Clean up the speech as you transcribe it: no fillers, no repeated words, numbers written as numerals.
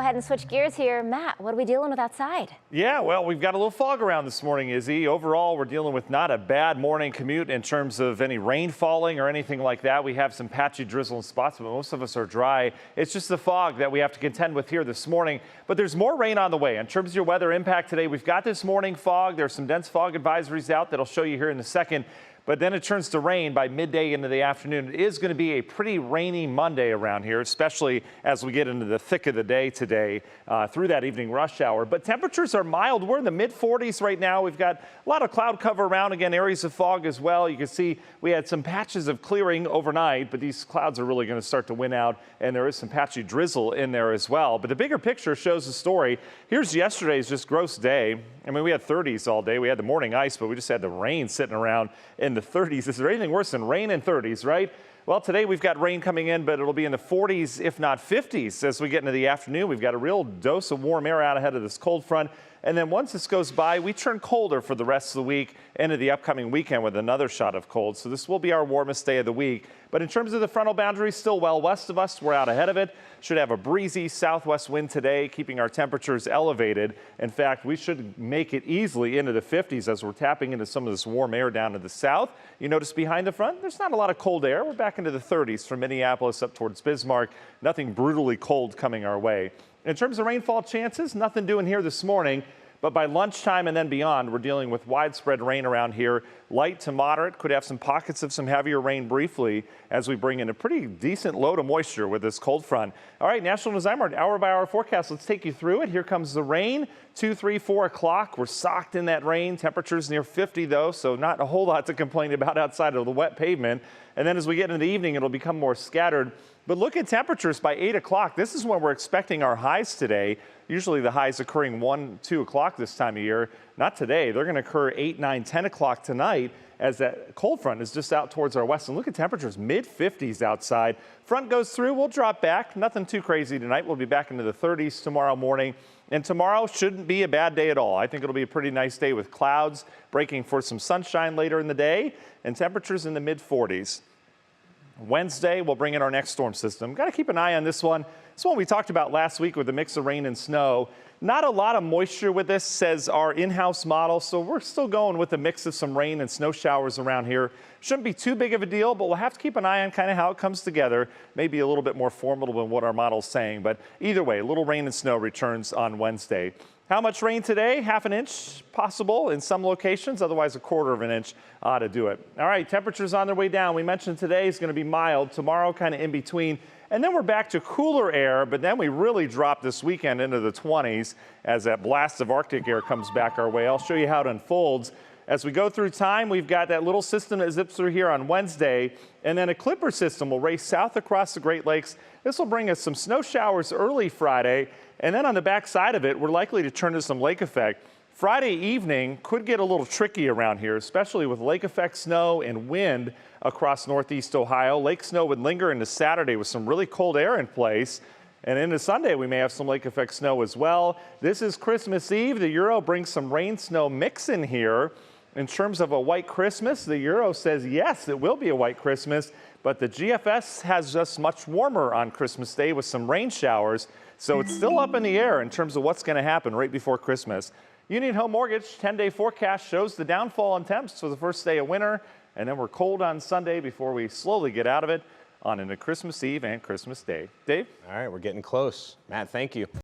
Go ahead and switch gears here. Matt, what are we dealing with outside? Yeah, well, we've got a little fog around this morning, Izzy. Overall, we're dealing with not a bad morning commute in terms of any rain falling or anything like that. We have some patchy drizzle in spots, but most of us are dry. It's just the fog that we have to contend with here this morning. But there's more rain on the way. In terms of your weather impact today, we've got this morning fog. There's some dense fog advisories out that I'll show you here in a second. But then it turns to rain by midday into the afternoon. It is going to be a pretty rainy Monday around here, especially as we get into the thick of the day today through that evening rush hour. But temperatures are mild. We're in the mid-40s right now. We've got a lot of cloud cover around. Again, areas of fog as well. You can see we had some patches of clearing overnight, but these clouds are really going to start to win out, and there is some patchy drizzle in there as well. But the bigger picture shows the story. Here's yesterday's just gross day. I mean, we had 30s all day. We had the morning ice, but we just had the rain sitting around in the 30s. Is there anything worse than rain and 30s, right? Well, today we've got rain coming in, but it'll be in the 40s, if not 50s, as we get into the afternoon. We've got a real dose of warm air out ahead of this cold front. And then once this goes by, we turn colder for the rest of the week into the upcoming weekend with another shot of cold. So this will be our warmest day of the week. But in terms of the frontal boundary, still well west of us, we're out ahead of it. Should have a breezy southwest wind today, keeping our temperatures elevated. In fact, we should make it easily into the 50s as we're tapping into some of this warm air down to the south. You notice behind the front, there's not a lot of cold air. We're back into the 30s from Minneapolis up towards Bismarck. Nothing brutally cold coming our way. In terms of rainfall chances, nothing doing here this morning. But by lunchtime and then beyond, we're dealing with widespread rain around here. Light to moderate, could have some pockets of some heavier rain briefly as we bring in a pretty decent load of moisture with this cold front. All right, National News Ironman hour-by-hour forecast. Let's take you through it. Here comes the rain. 2, 3, 4 o'clock. We're socked in that rain. Temperatures near 50, though, so not a whole lot to complain about outside of the wet pavement. And then as we get into the evening, it'll become more scattered. But look at temperatures by 8 o'clock. This is when we're expecting our highs today. Usually the highs occurring 1, 2 o'clock this time of year. Not today. They're going to occur 8, 9, 10 o'clock tonight as that cold front is just out towards our west. And look at temperatures, mid-50s outside. Front goes through. We'll drop back. Nothing too crazy tonight. We'll be back into the 30s tomorrow morning. And tomorrow shouldn't be a bad day at all. I think it'll be a pretty nice day with clouds breaking for some sunshine later in the day and temperatures in the mid-40s. Wednesday, we'll bring in our next storm system. Got to keep an eye on this one. This one we talked about last week with a mix of rain and snow. Not a lot of moisture with this, says our in-house model, so we're still going with a mix of some rain and snow showers around here. Shouldn't be too big of a deal, but we'll have to keep an eye on kind of how it comes together. Maybe a little bit more formidable than what our model's saying, but either way, a little rain and snow returns on Wednesday. How much rain today? Half an inch possible in some locations, otherwise a quarter of an inch ought to do it. All right, temperatures on their way down. We mentioned today is going to be mild, tomorrow kind of in between, and then we're back to cooler air, but then we really drop this weekend into the 20s as that blast of Arctic air comes back our way. I'll show you how it unfolds. As we go through time, we've got that little system that zips through here on Wednesday, and then a clipper system will race south across the Great Lakes. This will bring us some snow showers early Friday, and then on the back side of it, we're likely to turn to some lake effect. Friday evening could get a little tricky around here, especially with lake effect snow and wind across northeast Ohio. Lake snow would linger into Saturday with some really cold air in place. And into Sunday, we may have some lake effect snow as well. This is Christmas Eve. The Euro brings some rain-snow mix in here. In terms of a white Christmas, the Euro says, yes, it will be a white Christmas, but the GFS has us much warmer on Christmas Day with some rain showers. So it's still up in the air in terms of what's going to happen right before Christmas. Union Home Mortgage 10-day forecast shows the downfall in temps for the first day of winter, and then we're cold on Sunday before we slowly get out of it on into Christmas Eve and Christmas Day. Dave? All right, we're getting close. Matt, thank you.